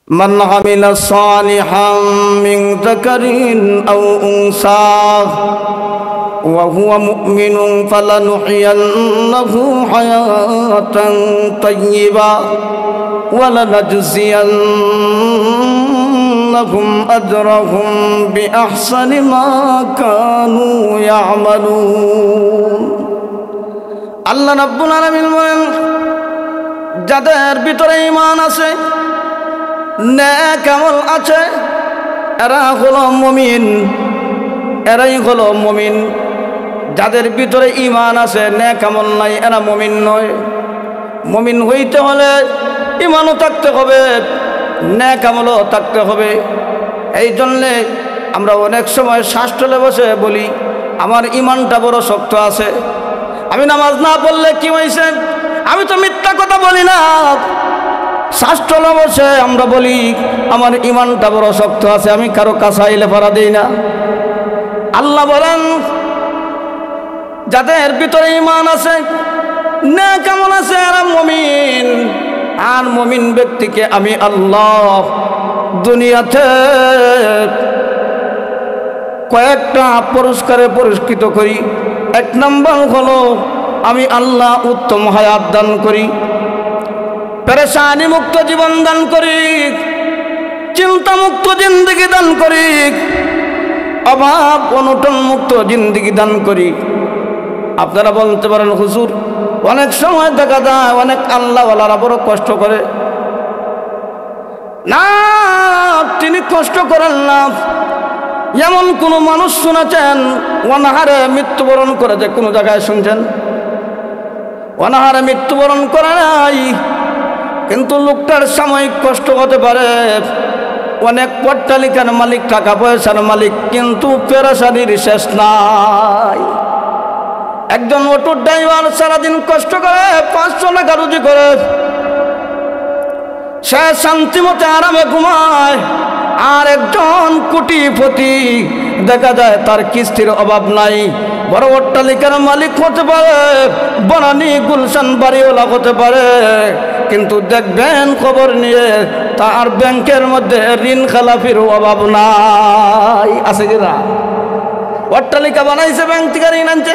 من عمل صالحا من ذكر أو أنثى وهو مؤمن فلنحيينه حياة طيبة ولنجزينهم أجرهم بأحسن ما كانوا يعملون আল্লাহ রাব্বুল আলামিন বলেন, যাদের ভিতরে ঈমান আছে, নেক আমল আছে, এরা হলো মুমিন, এরাই হলো মুমিন। যাদের ভিতরে ঈমান আছে, নেক আমল নাই, এরা মুমিন নয়। মুমিন হইতে হলে ঈমানও থাকতে হবে, নেক আমলও থাকতে হবে। এই জন্যে আমরা অনেক সময় শ্বাসটলে বসে বলি, আমার ঈমানটা বড় শক্ত আছে, আমি নামাজ না পড়লে কি হয়েছে, আমি তো মিথ্যা কথা বলি না। শ্বাসটলে বসে আমরা বলি, আমার ঈমানটা বড় শক্ত আছে, আমি কারো কাছে আইলে পারা দিই না। আল্লাহ বলেন, যাদের ভিতরে ঈমান আছে, নেক আমল আছে, এরা মুমিন। আর মুমিন ব্যক্তিকে আমি আল্লাহ দুনিয়াতে কয়েকটা পুরস্কারে পুরস্কৃত করি। এক নম্বর হলো, আমি আল্লাহ উত্তম হায়াত দান করি, পেরেশানি মুক্ত জীবন দান করি, চিন্তা মুক্ত জিন্দেগি দান করি, অভাব অনটন মুক্ত জিন্দেগি দান করি। আপনারা বলতে পারেন, হুজুর অনেক সময় দেখা যায় অনেক আল্লাহওয়ালারা বড় কষ্ট করে। না, তিনি কষ্ট করেন না। এমন কোনো মানুষ শুনেছেন অনাহারে মৃত্যুবরণ করেছে? কোনো জায়গায় শুনছেন? অনাহারে মৃত্যুবরণ করে নাই, কিন্তু লোকটার সাময়িক কষ্ট হতে পারে। অনেক অট্টালিকার মালিক, টাকা পয়সার মালিক, কিন্তু পেরেশানির শেষ নাই। একজন অটো ড্রাইভার সারাদিন কষ্ট করে 500 টাকা রুজি করে, সে শান্তিমতে আরামে ঘুমায়। আর একজন কোটিপতি দেখা যায় তার কিস্তির অভাব নাই, বড় অট্টালিকার মালিক হতে পারে, বনানী গুলশান বাড়িওয়ালা হতে পারে, কিন্তু দেখবেন খবর নিয়ে তার ব্যাংকের মধ্যে ঋণ খেলাপির অভাব নাই। আছে কিনা? অট্টালিকা বানাইছে, ব্যাংক থেকে ঋণ আনছে,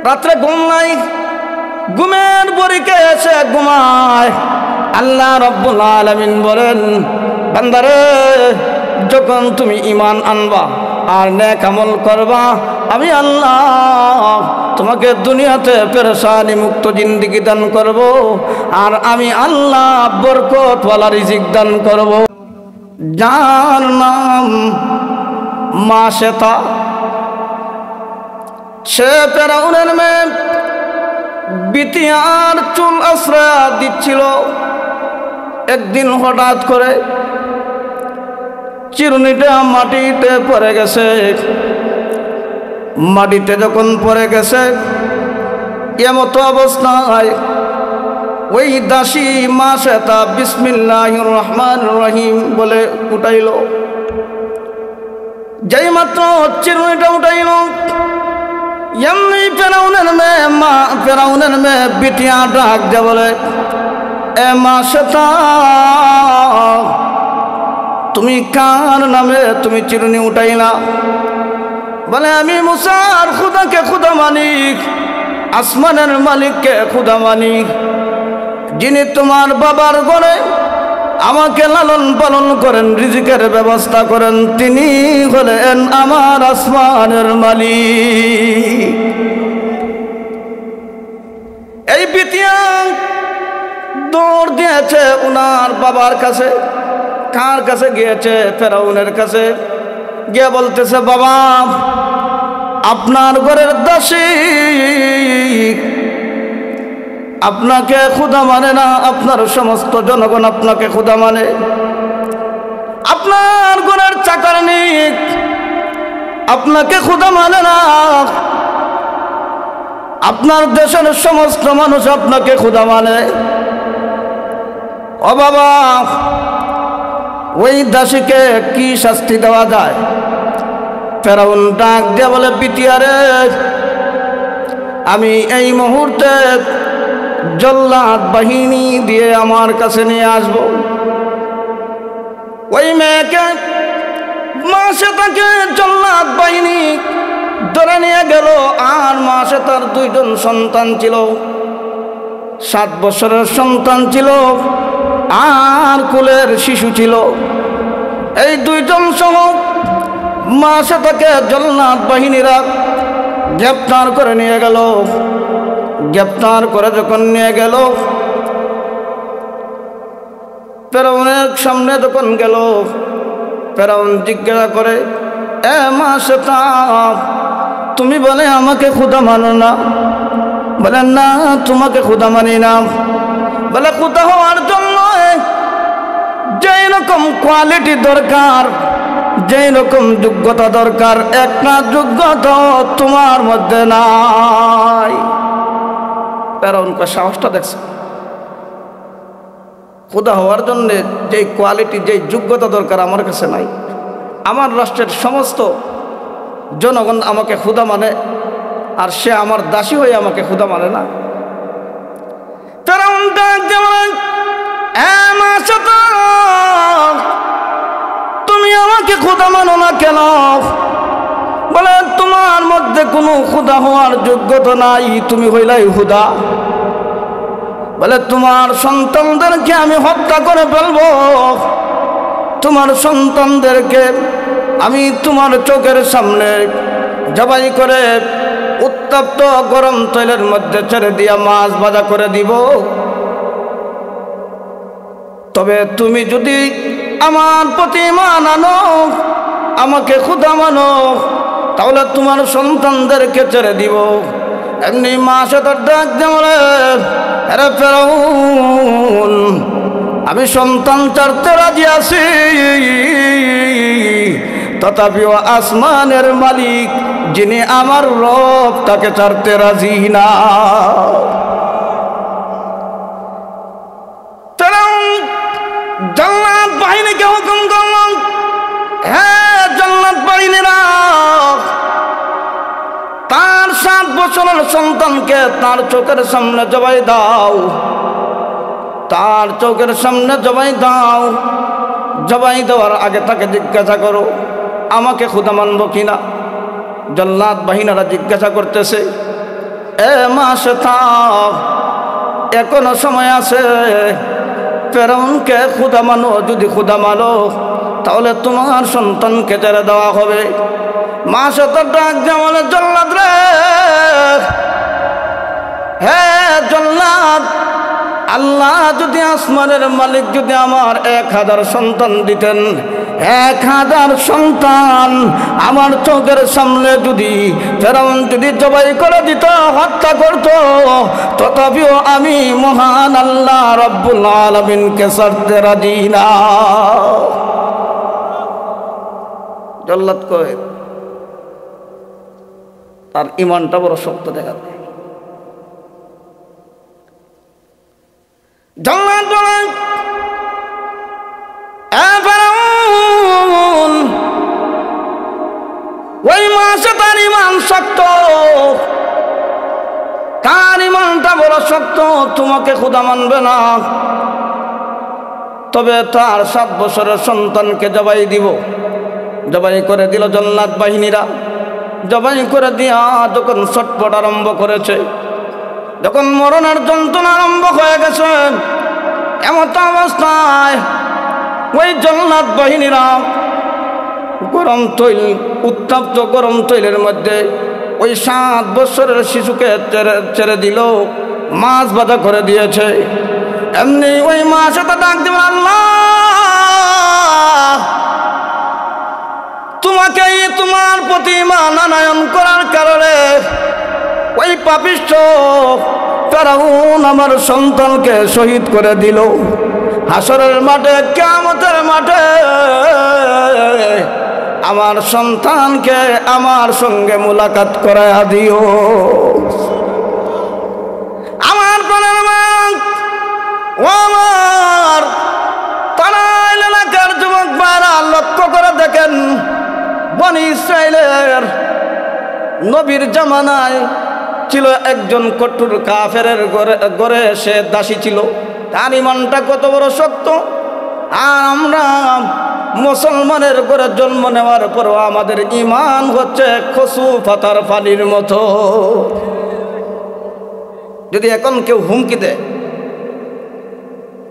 রাত্রে ঘুম নাই, ঘুমের বরিকে এসে ঘুমায়। আল্লাহ রাব্বুল আলামিন বলেন, বান্দারে, যখন তুমি ঈমান আনবা আর নেক আমল করবা, আমি আল্লাহ তোমাকে দুনিয়াতে পেরেশানি মুক্ত জিন্দেগি দান করব, আর আমি আল্লাহ বরকতওয়ালা রিজিক দান করব। যার নাম মাশেতা, সে ফেরাউনের মেয়ে, বিটিয়ার চুল আশ্রয় দিচ্ছিল। একদিন হঠাৎ করে চিরুনিটা মাটিতে পড়ে গেছে। মাটিতে যখন পড়ে গেছে, এমতো অবস্থায় ওই দাসী মাশেতা বিসমিল্লাহির রহমানির রহিম বলে উঠাইল। যেই মাত্র চিরুনিটা উঠাইল, এমনি ফেরাউনের মেয়ে বিটিয়া ডাক দে বলে, এ মাশেতা, তুমি কার নামে তুমি চিরুনি উঠাইলা? বলে, আমি মুসার খুদাকে খুদা মানি, আসমানের মালিককে খুদা মানি, যিনি তোমার বাবার ঘরে আমাকে লালন পালন করেন, রিজিকের ব্যবস্থা করেন, তিনি হলেন আমার আসমানের মালিক। এই বিটিয়া দৌড় দিয়েছে উনার বাবার কাছে। কার কাছে গিয়েছে? ফেরাউনের কাছে। গিয়ে বলতেছে, বাবা, আপনার ঘরের দাসী আপনাকে খুদা মানে না, আপনার সমস্ত জনগণ আপনাকে খুদা মানে। আপনার ঘরের চাকরানী আপনাকে খুদা মানে না, আপনার দেশের সমস্ত মানুষ আপনাকে খুদা মানে। ও বাবা, ওই দাসীকে কি শাস্তি দেওয়া যায়? ফেরাউন ডাক দিয়ে বলে, বিটিয়ারে, আমি এই মুহূর্তে জল্লাদ বাহিনী দিয়ে আমার কাছে নিয়ে আসব। একে মাসে তাকে জল্লাদ বাহিনী ধরে নিয়ে গেল। আর মাসে তার 2জন সন্তান ছিল, 7 বছরের সন্তান ছিল আর কোলের শিশু ছিল। এই 2জন সহ মাসে তাকে জল্লাদ বাহিনীরা গ্রেপ্তার করে নিয়ে গেল। গ্রেপ্তার করে যখন নিয়ে গেল, ফেরাউনের সামনে যখন গেল, ফেরাউন জিজ্ঞাসা করে, এ মাসে তুমি বলে আমাকে খোদা মানো না? বলে না, তোমাকে খোদা মানি না। বলে খোদা হওয়ার জন্য যেই রকম কোয়ালিটি দরকার, যেই রকম যোগ্যতা দরকার, একটা যোগ্যতা তোমার মধ্যে নাই। ফেরাউনকে সাহসটা দেখছে, খোদা হওয়ার জন্য যেই কোয়ালিটি, যেই যোগ্যতা দরকার আমার কাছে নাই। আমার রাষ্ট্রের সমস্ত জনগণ আমাকে খোদা মানে, আর সে আমার দাসী হয়ে আমাকে খোদা মানে না। ফেরাউন তুমি আমাকে খোদা মানো না কেন? বলে তোমার মধ্যে কোনো খোদা হওয়ার যোগ্যতা নাই, তুমি হইলাই খোদা। বলে তোমার সন্তানদেরকে আমি হত্যা করে ফেলবো, তোমার সন্তানদেরকে আমি তোমার চোখের সামনে জবাই করে উত্তপ্ত গরম তৈলের মধ্যে ছেড়ে দিয়া মাছ ভাজা করে দিব। তবে তুমি যদি আমার প্রতি ঈমান আনো, আমাকে খোদা মানো, তাহলে তোমার সন্তানদেরকে ছেড়ে দিব। এমনি মাসে তার ডাক যেমন, আরে ফেরাউন, আমি সন্তান ছাড়তে রাজি আছি, তথাপিও আসমানের মালিক যিনি আমার রব, তাকে ছাড়তে রাজি না। জল্লাদ বাহিনীকে হুকুম করল, হ্যাঁ জল্লাদ বাহিনীরা তার 7 বছরের সন্তানকে তার চোখের সামনে জবাই দাও, তার চোখের সামনে জবাই দাও। জবাই দেওয়ার আগে তাকে জিজ্ঞাসা করো আমাকে খোদা মানব কিনা। জল্লাদ বাহিনীরা জিজ্ঞাসা করতেছে, এ মাসে থাক, এখনো সময় আছে, ফেরাউনকে খোদা মানো, যদি খোদা মানো তাহলে তোমার সন্তানকে ছেড়ে দেওয়া হবে। মাসে তো ডাক যেমন, জল্লাদ রে, হ্যাঁ জল্লাদ, আল্লাহ যদি আসমানের মালিক যদি আমার 1000 সন্তান দিতেন, 1000 সন্তান আমার চোখের সামনে যদি ফেরাউন যদি জবাই করে দিত, হত্যা করত, তথাপিও আমি মহান আল্লাহ রব্বুল আলামিনকে ছাড়তে রাজি না। জল্লাদ কয়, তার ঈমানটা বড় শক্ত দেখা যায়। জল্লাদ বলেন, ফেরাউন, ওই মাসে তার ঈমান শক্ত, তার ঈমানটা বড় শক্ত, তোমাকে খোদা মানবে না। তবে তার 7 বছরের সন্তানকে জবাই দিব। জবাই করে দিল জল্লাদ বাহিনীরা। জবাই করে দিয়া যখন ছটফট আরম্ভ করেছে, যখন মরণের যন্ত্রণা আরম্ভ হয়ে গেছে, এমত অবস্থায় ওই জল্লাদ বাহিনীরা গরম তৈল, উত্তপ্ত গরম তৈলের মধ্যে ওই 7 বছরের শিশুকে ছেড়ে দিল, মাছ ভাজা করে দিয়েছে। এমনি ওই মাছ তো ডাক দেব, আল্লাহ তোমাকে তোমার প্রতি ঈমান আনয়ন করার কারণে ওই পাপিষ্ঠ ফেরাউন আমার সন্তানকে শহীদ করে দিল। হাসরের মাঠে, কিয়ামতের মাঠে আমার সন্তানকে আমার সঙ্গে মুলাকাত করায়া দিও। আমার প্রাণের মা, ও আমার তারাইল এলাকার যুবক ভাইরা, লক্ষ্য করে দেখেন, বনি ইসরাইলের নবীর জামানায় ছিল একজন কঠোর কাফেরের ঘরে সে দাসী ছিল। তার ঈমানটা কত বড় শক্ত। আর আমরা মুসলমানের ঘরে জন্ম নেওয়ার পরও আমাদের ঈমান হচ্ছে কচু পাতার পানির মতো। যদি এখন কেউ হুমকি দেয়,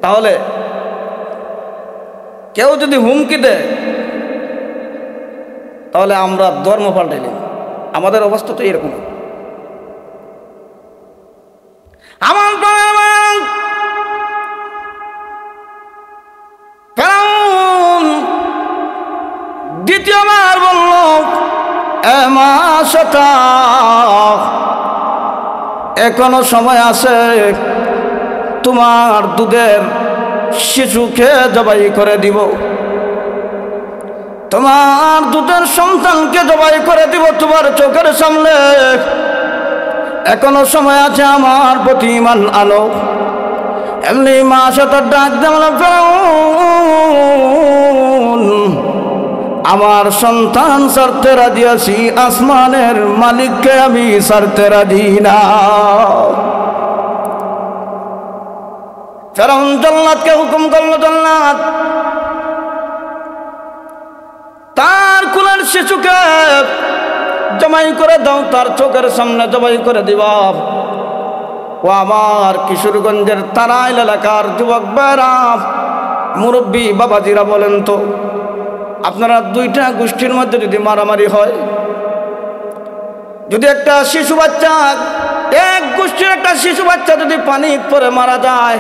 তাহলে কেউ যদি হুমকি দেয় তাহলে আমরা ধর্ম পাল্টাইলাম। আমাদের অবস্থা তো এরকম। আমার দ্বিতীয়বার বলল, এখনো সময় আছে, তোমার দুধের শিশুকে জবাই করে দিব, তোমার দুধের সন্তানকে জবাই করে দিব তোমার চোখের সামনে। এখনো সময় আছে, আমার প্রতি ঈমান আনো। এমনি মা সাথে ডাক দেওয়া, আমার সন্তান ছাড়তে রাজি আছি, আসমানের মালিককে আমি ছাড়তে রাজি না। ফেরাউন জান্নাতকে হুকুম করলো, জান্নাত তার কুলের শিশুকে জবাই করে দাও, তার চোখের সামনে জবাই করে দিবা। ও আমার কিশোরগঞ্জের তারাইল এলাকার যুবক ভাইরা, মুরব্বী বাবাজিরা, বলেন তো আপনারা দুইটা গোষ্ঠীর মধ্যে যদি মারামারি হয়, যদি একটা শিশু বাচ্চা, এক গোষ্ঠীর একটা শিশু বাচ্চা যদি পানি পরে মারা যায়,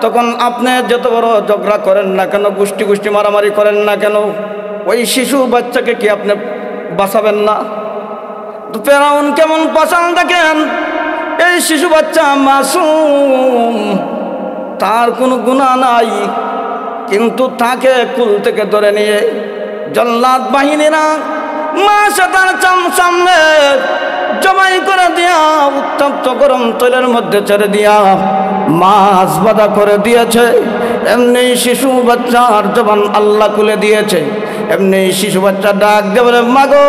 তখন আপনি যত বড় ঝগড়া করেন না কেন, গোষ্ঠী গোষ্ঠী মারামারি করেন না কেন, ওই শিশু বাচ্চাকে কি আপনি বাঁচাবেন না? তো ফেরাউন কেমন পাশান দেখেন, এই শিশু বাচ্চা মাসুম, তার কোনো গুনাহ নাই, কিন্তু তাকে কুল থেকে ধরে নিয়ে জান্নাত বাহিনীরা মাসে তার সামনে জবাই করে দিয়া, উত্তপ্ত গরম তৈলের মধ্যে ছেড়ে দিয়া মাছ বাঁধা করে দিয়েছে। এমনি শিশু বাচ্চার জবান আল্লাহ খুলে দিয়েছে। এমনি শিশু বাচ্চা ডাক দিয়ে বলে, মাগো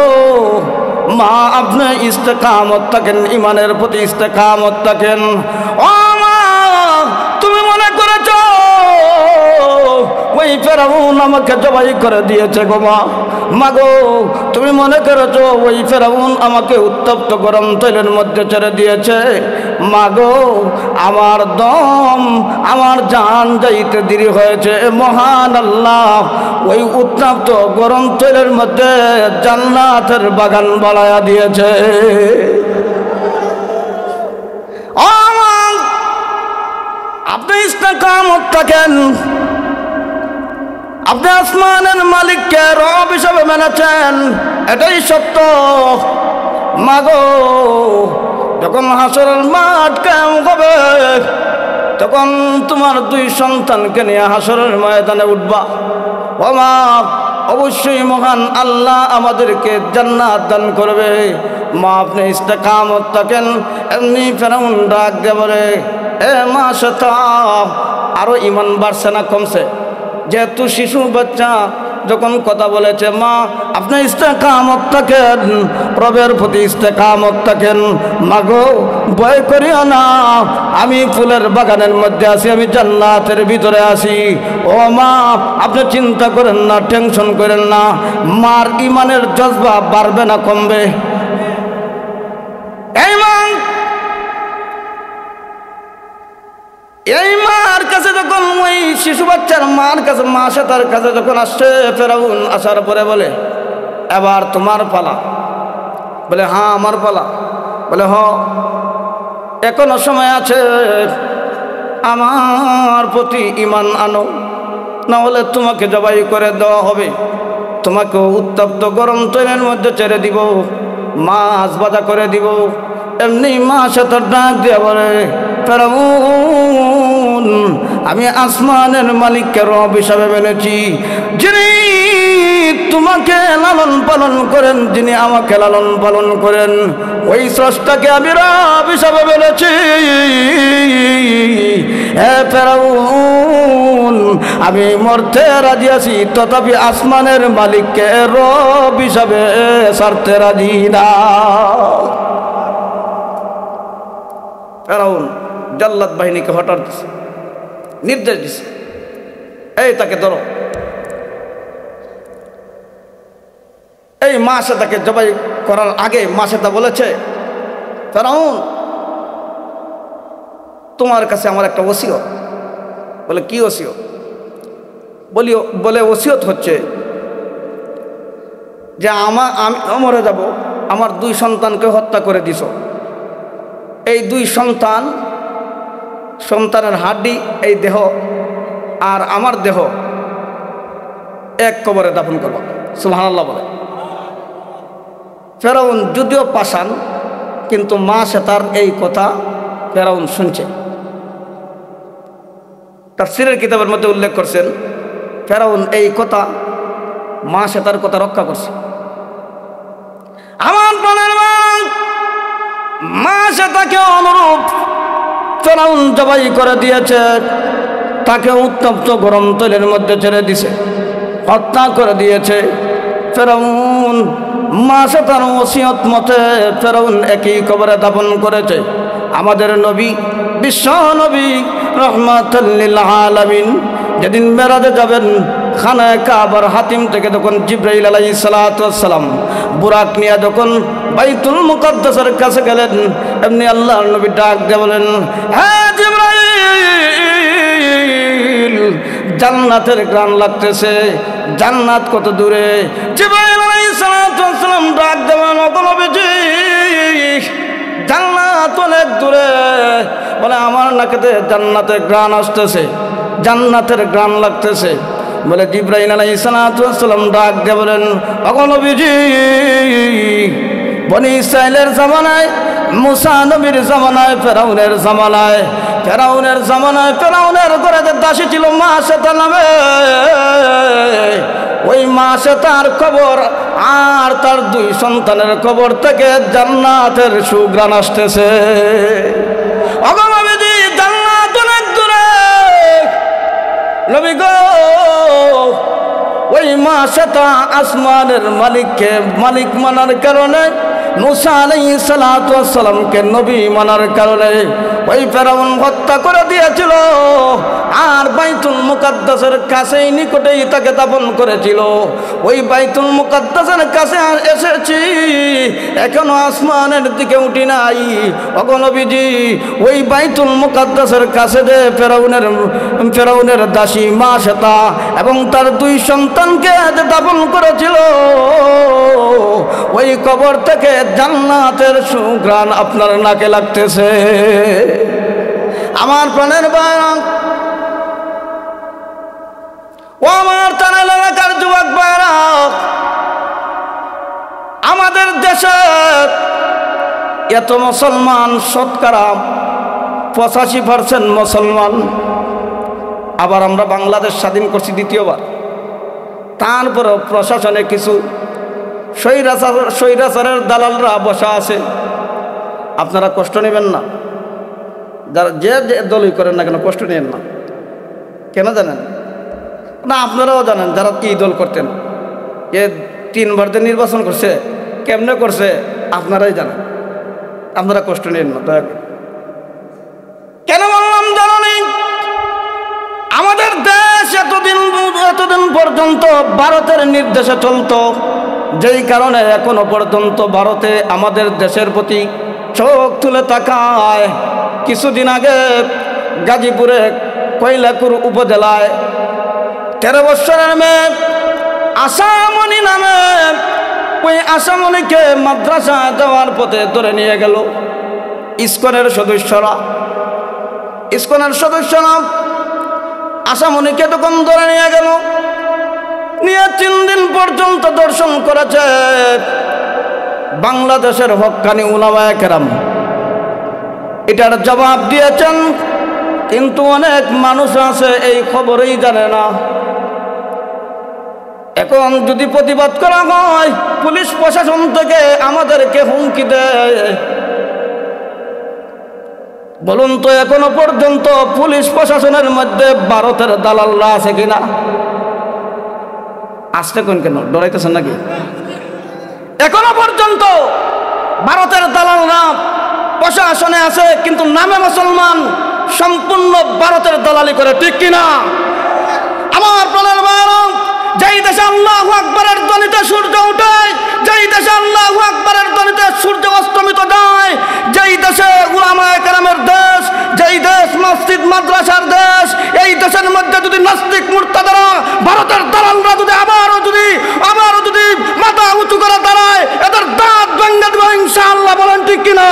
মা, আপনি ইস্তেকামত থাকেন, ইমানের প্রতি ইস্তেকামত থাকেন। ও মা, তুমি মনে করেছ ওই ফেরাউন আমাকে জবাই করে দিয়েছে গো মা? মাগো, তুমি মনে করেছো ওই ফেরাউন আমাকে উত্তপ্ত গরম তৈলের মধ্যে ছেড়ে দিয়েছে? মাগো, আমার দম, আমার জান যাইতে দেরি হয়েছে, মহান আল্লাহ ওই উত্তপ্ত গরম তৈলের মধ্যে জান্নাতের বাগান বাড়ায়া দিয়েছে। আপনি ইস্তেকামত থাকেন, আপনি আসমানের মালিককে রব হিসাবে মেনেছেন, এটাই সত্য। মাগো, যখন হাসরের মাঠ কায়েম হবে, তখন তোমার দুই সন্তানকে নিয়ে হাসরের ময়দানে উঠবা। ও মা, অবশ্যই মহান আল্লাহ আমাদেরকে জান্নাত দান করবে। মা, আপনি ইস্তেকামত থাকেন। এমনি ফেরাউন ডাক দিয়ে বলে, এ মা সেটা আরো ঈমান বাড়ছে না কমছে? যেহেতু শিশু বাচ্চা যখন কথা বলেছে, মা আপনি ইস্তেকামত থাকেন, রবের প্রতি ইস্তেকামত থাকেন। মাগো, ভয় করিও না, আমি ফুলের বাগানের মধ্যে আছি, আমি জান্নাতের ভিতরে আছি। ও মা, আপনি চিন্তা করেন না, টেনশন করেন না। মার ইমানের জজবা বাড়বে না কমবে? এই মার কাছে যখন ওই শিশু বাচ্চার মার কাছে, মা সে তার কাছে যখন আসছে, ফেরাউন আসার পরে বলে, এবার তোমার পালা। বলে, হ্যাঁ আমার পালা। বলে, হ, এখনো সময় আছে, আমার প্রতি ঈমান আনো, না হলে তোমাকে জবাই করে দেওয়া হবে, তোমাকে উত্তপ্ত গরম তৈলের মধ্যে ছেড়ে দিব, মাছ ভাজা করে দিব। এমনি মা সে তার ডাক দিয়ে বলে, ফেরাউন, আমি আসমানের মালিককে রব হিসাবে মেনেছি, যিনি তোমাকে লালন পালন করেন, যিনি আমাকে লালন পালন করেন, ওই স্রষ্টাকে আমি রব হিসাবে মেনেছি। হে ফেরাউন, আমি মরতে রাজি আছি, তথাপি আসমানের মালিককে রব হিসাবে ছাড়তে রাজি না। ফেরাউন জাল্লাত বাহিনীকে হঠাৎ নির্দেশ দিছে, এই তাকে ধরো। এই মাছেতাকে জবাই করার আগে মাছেতা বলেছে, ফেরাউন তোমার কাছে আমার একটা ওসিয়ত। বলে কি ওসিয়ত? বলে ওসিয়ত হচ্ছে যে আমি মরে যাব, আমার 2 সন্তানকে হত্যা করে দিছ, এই 2 সন্তানের হাড্ডি, এই দেহ আর আমার দেহ এক কবরে দাফন করব। সুবহানাল্লাহ বলে। ফেরাউন যদিও পাষাণ, কিন্তু মাছেতার এই কথা ফেরাউন শুনছে। তাফসীরের কিতাবের মধ্যে উল্লেখ করছেন, ফেরাউন এই কথা মাছেতার কথা রক্ষা করছে। আমার প্রাণের মাছেতাকে অনুরূপ ফেরাউন জবাই করে দিয়েছে, তাকে উত্তপ্ত গরম তৈলের মধ্যে ছেড়ে দিছে, হত্যা করে দিয়েছে। ফেরাউন মাছেতার ওসিয়ত মতে ফেরাউন একই কবরে দাফন করেছে। আমাদের নবী, বিশ্ব নবী রহমাতুল লিল আলামিন যেদিন মেরাজে যাবেন, খানায়ে কাবার হাতিম থেকে যখন জিবরাইল আলাইহিস সালাতু ওয়াস সালাম বুরাক নিয়ে যখন বাইতুল মুকাদ্দাসের কাছে গেলেন, এমনি আল্লাহর নবী ডাক দিয়ে বলেন, হ্যাঁ জিবরাইল, জান্নাতের ঘ্রাণ লাগতেছে। জান্নাত কত দূরে? জিবরাইল আলাইহিস সালাতু ওয়াস সালাম ডাক দেবেন, ওগো নবীজি, জান্নাত অনেক দূরে। বলে আমার নাকেতে জান্নাতের ঘ্রাণ আসতেছে, জান্নাতের ঘ্রাণ লাগতেছে। বলে জিবরাইল আলাইহিস সালাতু ওয়াস সালাম ডাক দিয়ে বলেন, ওগো নবীজি, বনি ইসরাইলের জামানায়, মুসা নবীর জামানায়, ফেরাউনের জামানায় ফেরাউনের ঘরে যে দাসী ছিল মাছেতা নামে, ওই মাছেতার কবর আর তার 2 সন্তানের কবর থেকে জান্নাতের সুঘ্রাণ আসতেছে। ওগো নবীজি, জান্নাত অনেক দূরে। নবী গো, ওই মাছেতা আসমানের মালিক মানার কারণে, মুসা আলাইহিস সালাতু ওয়াস সালামকে নবী মানার কারণে ওই ফেরাউন হত্যা করে দিয়েছিল, আর বাইতুল মুকাদ্দাসের কাছেই নিকটেই তাকে দাফন করেছিল। ওই বাইতুল মুকাদ্দাসের কাছে এসেছি, এখনো আসমানের দিকে উঠি নাই। ওগো নবীজি, ওই বাইতুল মুকাদ্দাসের কাছে যে ফেরাউনের দাসী মাছেতা এবং তার 2 সন্তানকে যে দাফন করেছিল, ওই কবর থেকে জান্নাতের সুঘ্রাণ আপনার নাকে লাগতেছে। আমার প্রাণের ভাইরা, ও আমার টাঙ্গাইল এলাকার যুবক ভাইরা, আমাদের দেশে এত মুসলমান, শতকরা 85% মুসলমান। আবার আমরা বাংলাদেশ স্বাধীন করছি 2য়বার। তারপরে প্রশাসনে কিছু স্বৈরাচারের দালালরা বসা আছে। আপনারা কষ্ট নেবেন না, যারা যে দলই করেন না কেন, কষ্ট নেবেন না। কেন জানেন না? আপনারাও জানেন যারা কি দল করতেন। 3বার যে নির্বাচন করছে, কেমনে করছে আপনারাই জানেন। আপনারা কষ্ট নেবেন না, দয়া করে। কেন বললাম জানেন? আমাদের দেশ এতদিন পর্যন্ত ভারতের নির্দেশে চলত, যেই কারণে এখনো পর্যন্ত ভারতে আমাদের দেশের প্রতি চোখ তুলে তাকায়। কিছুদিন আগে গাজীপুরে কৈলাকুর উপজেলায় 13 বছরের মেয়ে আশামণি নামে, ওই আশামণিকে মাদ্রাসায় যাওয়ার পথে ধরে নিয়ে গেল ইসকনের সদস্যরা। আশামণিকে তখন ধরে নিয়ে গেল, নিয়ে 3 দিন পর্যন্ত দর্শন করেছে। বাংলাদেশের হক্কানি উলামায়ে কেরাম এটার জবাব দিয়েছেন, কিন্তু অনেক মানুষ আছে এই খবরই জানে না। এখন যদি প্রতিবাদ করা হয়, পুলিশ প্রশাসন থেকে আমাদেরকে হুমকি দেয়। বলুন তো, এখনো পর্যন্ত পুলিশ প্রশাসনের মধ্যে ভারতের দালালরা আছে কিনা? আসতে কোন কেন ডরাইতেছেন নাকি? এখনো পর্যন্ত ভারতের দালালরা প্রশাসনে আছে, কিন্তু নামে মুসলমান, সম্পূর্ণ ভারতের দালালি করে, ঠিক কিনা? আমার প্রাণের ভাইরা, যেই দেশে আল্লাহু আকবারের ধ্বনিতে সূর্য উঠে, সূর্য অস্তমিত যায়, যেই দেশে উলামায়ে কেরামের দেশ, যেই দেশ মসজিদ মাদ্রাসার দেশ, এই দেশের মধ্যে যদি নাস্তিক মুরতাদরা, ভারতের দালালরা যদি আবারও যদি মাথা উঁচু করে দাঁড়ায়, এদের দাঁত ভেঙে দেব ইনশাআল্লাহ। বলেন ঠিক কিনা?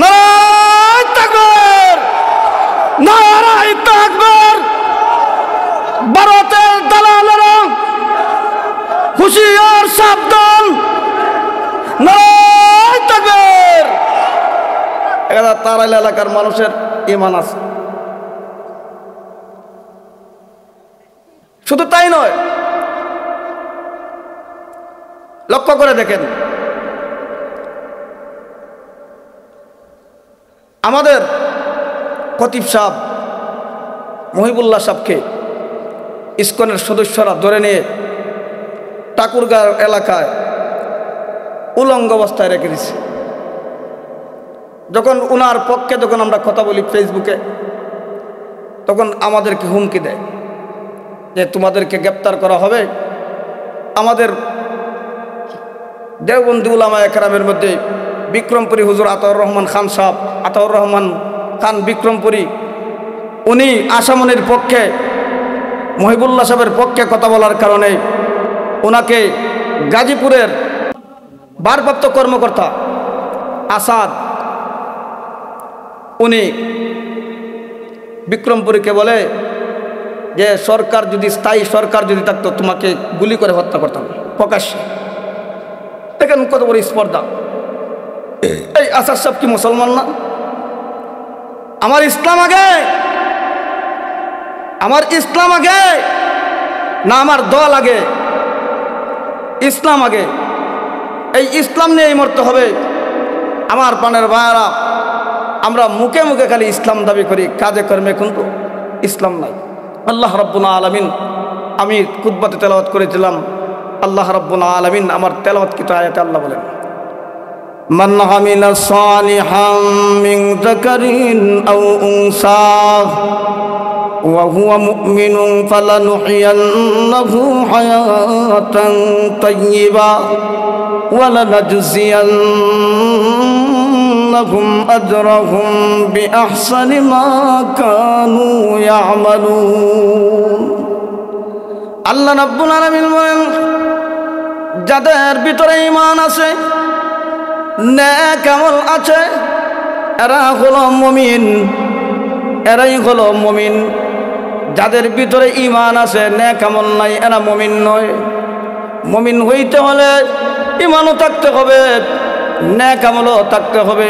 নারায়ে তাকবীর, নারায়ে তাকবীর। ভারতের দালালেরা হুঁশিয়ার, সাবধান। নারায়ে তাকবীর। এরা তারাইল এলাকার মানুষের ঈমান আছে। শুধু তাই নয়, লক্ষ্য করে দেখেন, আমাদের খতিব সাহেব মহিবুল্লাহ সাহেবকে ইসকনের সদস্যরা ধরে নিয়ে ঠাকুরগাঁও এলাকায় উলঙ্গ অবস্থায় রেখে দিছে। যখন উনার পক্ষে যখন আমরা কথা বলি ফেসবুকে, তখন আমাদেরকে হুমকি দেয় যে তোমাদেরকে গ্রেপ্তার করা হবে। আমাদের দেওবন্দি উলামায়ে কেরামের মধ্যে বিক্রমপুরী হুজুর আতাউর রহমান খান সাহেব, আতাউর রহমান খান বিক্রমপুরী, উনি আসামনির পক্ষে, মহিবুল্লাহ সাহেবের পক্ষে কথা বলার কারণে ওনাকে গাজীপুরের ভারপ্রাপ্ত কর্মকর্তা আসাদ, উনি বিক্রমপুরীকে বলে যে সরকার যদি, স্থায়ী সরকার যদি থাকতো তোমাকে গুলি করে হত্যা করতাম প্রকাশ্যে। দেখেন কত বড় স্পর্ধা। এই আসাদ সাহেব কি মুসলমান না? আমার ইসলাম আগে, আমার ইসলাম আগে না আমার দল আগে? ইসলাম আগে। এই ইসলাম নিয়েই মরতে হবে। আমার প্রাণের ভাইয়েরা, আমরা মুখে মুখে খালি ইসলাম দাবি করি, কাজে কর্মে কিন্তু ইসলাম নাই। আল্লাহ রাব্বুল আলামিন, আমি খুতবাতে তেলাওয়াত করেছিলাম, আল্লাহ রাব্বুল আলামিন আমার তেলাওয়াতকৃত আয়াতে আল্লাহ বলেন, মান আমিলা সালিহাম মিন যাকারিন আও উনসা ওয়া হুয়া মুমিনুন ফালানুহইয়ান্নাহু হায়াতান তাইয়্যিবা ওয়া লানাজজিয়ান্নাহুম আজরাহুম বিআহসানি মা কানু ইয়ামালুন। আল্লাহ রাব্বুল আলামিন বলেন, যাদের ভিতরে ঈমান আছে, নেক আমল আছে, এরা হলো মুমিন, এরাই হলো মুমিন। যাদের ভিতরে ঈমান আছে, নেক আমল নাই, এরা মুমিন নয়। মুমিন হইতে হলে ঈমানও থাকতে হবে, নেক আমলও থাকতে হবে।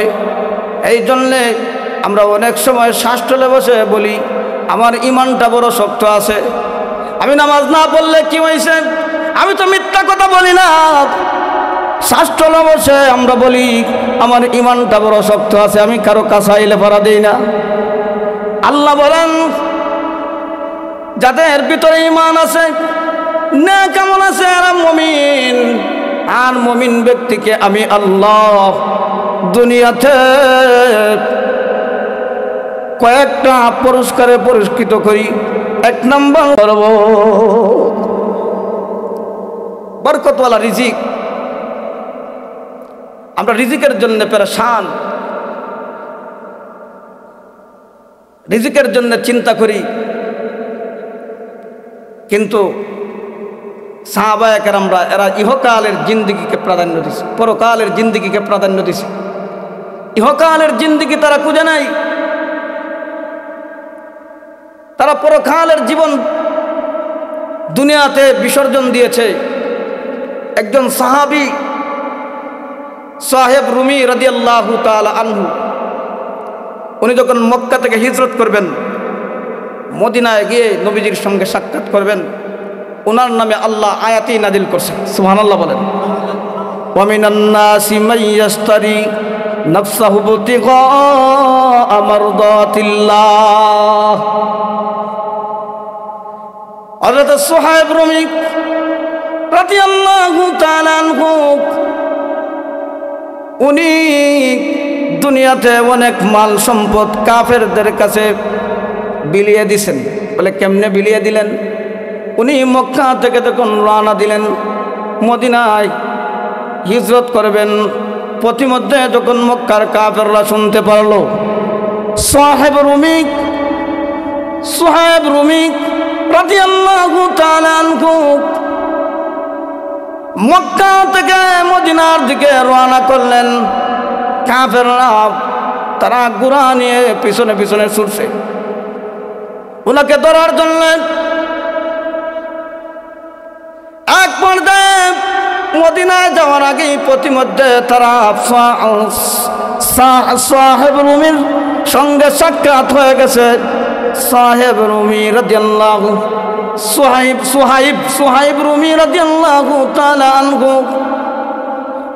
এই জন্যে আমরা অনেক সময় শাস্ত্রে বসে বলি আমার ঈমানটা বড় শক্ত আছে, আমি নামাজ না পড়লে কি হয়েছে, আমি তো মিথ্যা কথা বলি না। শাস্ত্র বসে আমরা বলি আমার ঈমানটা বড় শক্ত আছে, আমি কারো কাছে আইলে পারা দিই না। আল্লাহ বলেন, যাদের ভিতরে ঈমান আছে, নেক আমল আছে, এরা মুমিন। আর মুমিন ব্যক্তিকে আমি আল্লাহ দুনিয়াতে কয়েকটা পুরস্কারে পুরস্কৃত করি। এক নম্বর করব বরকতওয়ালা রিজিক। আমরা রিজিকের জন্য পেরেশান, রিজিকের জন্য চিন্তা করি, কিন্তু সাহাবায়ে কেরামরা এরা ইহকালের জিন্দেগিকে প্রাধান্য দিছে, পরকালের জিন্দেগিকে প্রাধান্য দিছে। ইহকালের জিন্দেগি তারা খুঁজে নাই, তারা পরকালের জীবন দুনিয়াতে বিসর্জন দিয়েছে। একজন সাহাবী সাহেব রুমি রাদিয়াল্লাহু তাআলা আনহু, উনি যখন মক্কা থেকে হিজরত করবেন, মদিনায় গিয়ে নবীজির সঙ্গে সাক্ষাৎ করবেন, ওনার নামে আল্লাহ আয়াতই নাজিল করছেন। সুবহানাল্লাহ বলেন, ওয়া মিনান নাসি মান ইয়াশতারি নাফসাহু ইবতিগা মারদাতিল্লাহ। হযরত সুহাইব রুমি রাদিয়াল্লাহু তাআলা আনহু, উনি দুনিয়াতে অনেক মাল সম্পদ কাফেরদের কাছে বিলিয়ে দিছেন। বলে কেমনে বিলিয়ে দিলেন? উনি মক্কা থেকে যখন রওনা দিলেন মদিনায়, হিজরত করবেন। পথিমধ্যে যখন মক্কার কাফেররা শুনতে পারলো সুহাইব রুমি রাদিয়াল্লাহু তাআলা আনহু মক্কা থেকে মদিনার দিকে রওনা করলেন, কাফেররা তারা ঘোড়া নিয়ে পিছনে পিছনে ছুটছে ওনাকে ধরার জন্য। এক পর্যায়ে মদিনায় যাওয়ার আগে পথিমধ্যে তারা সাহেব রুমির সঙ্গে সাক্ষাৎ হয়ে গেছে। সাহেব রুমি রাদিয়াল্লাহু সুহাইব রুমি রাদিয়াল্লাহু তাআলা আনহু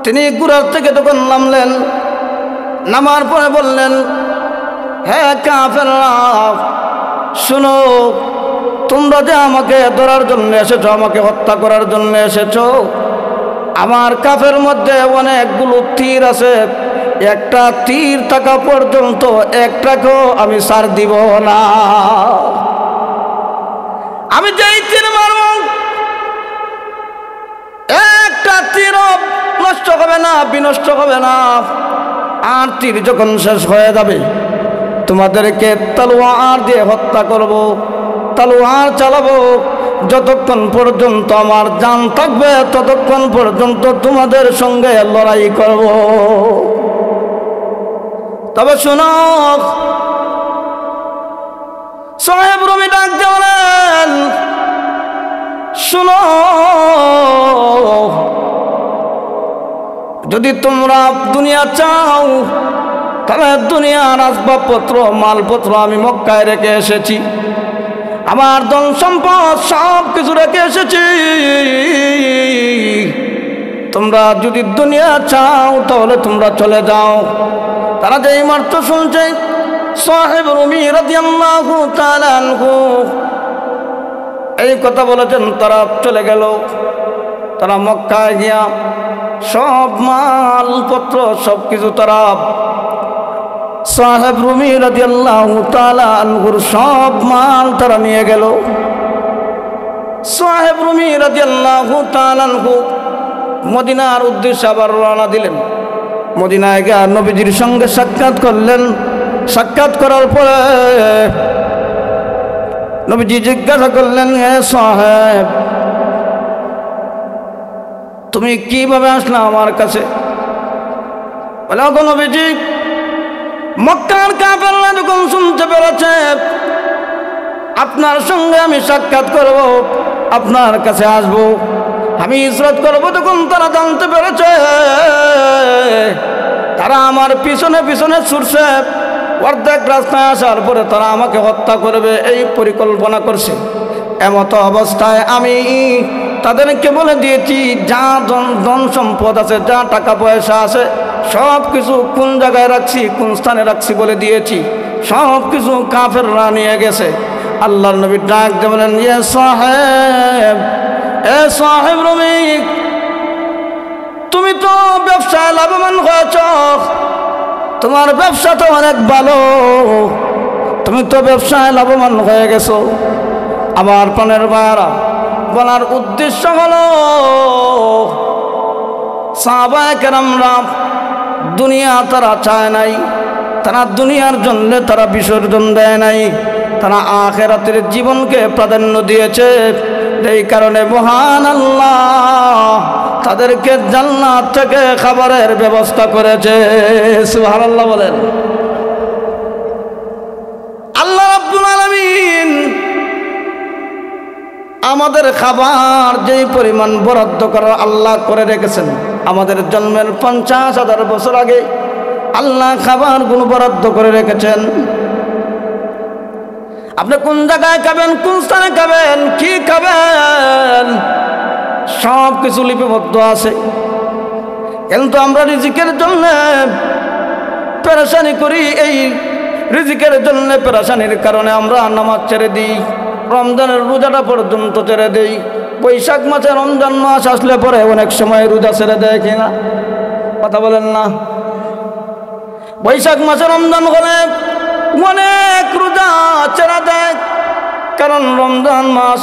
তিনি ঘোড়া থেকে তখন নামলেন, নামার পরে বললেন, হে কাফেররা শুনো, তোমরা যে আমাকে ধরার জন্য এসেছো, আমাকে হত্যা করার জন্য এসেছো, আমার কাফের মধ্যে অনেকগুলো তীর আছে, একটা তীর থাকা পর্যন্ত একটাকেও আমি ছাড় দিব না। আমি যেই তীর মারব একটা তীর নষ্ট হবে না, বিনষ্ট হবে না। আর তীর যখন শেষ হয়ে যাবে তোমাদেরকে তলোয়ার দিয়ে হত্যা করব, তলোয়ার চালাবো। যতক্ষণ পর্যন্ত আমার জান থাকবে ততক্ষণ পর্যন্ত তোমাদের সঙ্গে লড়াই করব। তবে শোনো, সাহেব রুমি ডাক দিলেন, শোনো, যদি তোমরা দুনিয়া চাও তাহলে দুনিয়ার আসবাবপত্র মালপত্র আমি মক্কায় রেখে এসেছি, আমার ধন সম্পদ সব কিছু রেখে এসেছি। তোমরা যদি দুনিয়া চাও তাহলে তোমরা চলে যাও। তারা যেই মাত্র শুনছে সাহেব রুমি রাদিয়াল্লাহু তাআলা আনহু এই কথা বলেছেন, তারা চলে গেল। তারা মক্কায় গিয়া সব মালপত্র সব কিছু তারা সাহেব রুমি রাদিয়াল্লাহু তাআলা আনহুর সব মাল তারা নিয়ে গেল। সাহেব রুমি রাদিয়াল্লাহু তাআলা আনহু মদিনার উদ্দেশ্যে আবার রওনা দিলেন। মদিনায় গিয়ে নবীজির সঙ্গে সাক্ষাৎ করলেন। সাক্ষাৎ করার পরে নবীজি জিজ্ঞাসা করলেন, হে সাহেব, তুমি কিভাবে আসলে আমার কাছে? বলে, ওগো নবীজি, মক্কার কাফেররা যখন শুনতে পেরেছে আপনার সঙ্গে আমি সাক্ষাৎ করব, আপনার কাছে আসব, আমি হিজরত করব, তখন তারা জানতে পেরেছে, তারা আমার পিছনে পিছনে ছুটছে। অর্ধেক রাস্তায় আসার পরে তারা আমাকে হত্যা করবে এই পরিকল্পনা করছে। এমত অবস্থায় আমি তাদেরকে বলে দিয়েছি যা ধন সম্পদ আছে, যা টাকা পয়সা আছে, সব কিছু কোন জায়গায় রাখছি, কোন স্থানে রাখছি বলে দিয়েছি। সব কিছু কাফেররা নিয়ে গেছে। আল্লাহর নবী ডাক দিয়ে বলেন, এ সাহেব রুমি, তুমি তো ব্যবসায় লাভবান হয়েছ, তোমার ব্যবসা তো অনেক ভালো, তুমি তো ব্যবসায় লাভবান হয়ে গেছো। আমার প্রাণের ভাইয়েরা, বলার উদ্দেশ্য হলো সাহাবায়ে কেরামরা দুনিয়া তারা চায় নাই, তারা দুনিয়ার জন্য তারা বিসর্জন দেয় নাই, তারা আখিরাতের জীবনকে প্রাধান্য দিয়েছে। এই কারণে মহান আল্লাহ তাদেরকে জান্নাত থেকে খাবারের ব্যবস্থা করেছে। সুবহানাল্লাহ বলেন। আল্লাহ রাব্বুল আলামিন আমাদের খাবার যেই পরিমাণ বরাদ্দ করার আল্লাহ করে রেখেছেন, আমাদের জন্মের 50,000 বছর আগে আল্লাহ খাবারগুলো বরাদ্দ করে রেখেছেন। আপনি কোন জায়গায় খাবেন, কোন স্থানে খাবেন, কি খাবেন, সব কিছু লিপিবদ্ধ আছে। কিন্তু আমরা রিজিকের জন্য পেরেশানি করি, এই রিজিকের জন্য পেরেশানির কারণে আমরা নামাজ ছেড়ে দিই, রমজানের রোজাটা পর্যন্ত ছেড়ে দেই। বৈশাখ মাসে রমজান মাস আসলে পরে অনেক সময় রোজা ছেড়ে দেয় কিনা, কথা বলেন না? বৈশাখ মাসে রমজান হলে অনেক রোজা ছেড়ে দেয়, কারণ রমজান মাস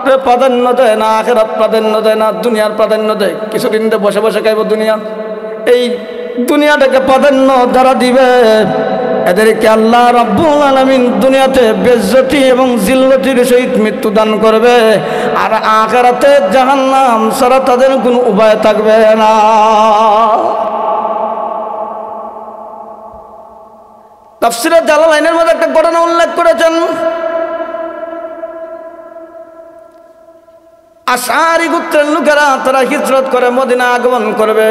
আখেরাতকে প্রাধান্য দেয় না, আখেরাত প্রাধান্য দেয় না, দুনিয়ার প্রাধান্য দেয়। কিছুদিন বসে বসে খাইব দুনিয়া, এই দুনিয়াটাকে প্রাধান্য যারা দিবে এদেরকে আল্লাহ রাব্বুল আলামিন দুনিয়াতে বেজ্জতি এবং জিল্লতির সহিত মৃত্যু দান করবে, আর আখিরাতে জাহান্নাম ছাড়া তাদের কোনো উপায় থাকবে না। তাফসীরে জালালাইনের মধ্যে একটা ঘটনা উল্লেখ করেছেন। আশআরী গোত্রের লোকেরা তারা হিজরত করে মদিনা আগমন করবে।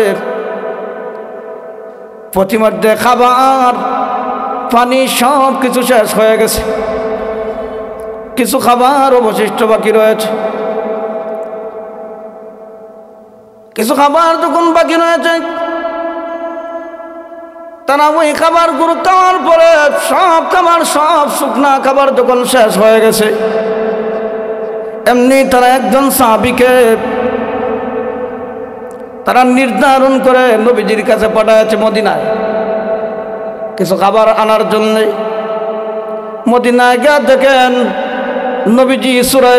পথিমধ্যে খাবার পানি সব কিছু শেষ হয়ে গেছে, কিছু খাবার অবশিষ্ট বাকি রয়েছে। কিছু খাবার যখন বাকি রয়েছে, তারা ওই খাবারগুলো খাওয়ার পরে সব খাবার, সব শুকনা খাবার যখন শেষ হয়ে গেছে, এমনি তারা একজন সাহাবীকে তারা নির্ধারণ করে নবীজির কাছে পাঠাচ্ছে মদিনায় কিছু খাবার আনার জন্যে। মদিনায় গিয়ে দেখেন নবীজি সূরা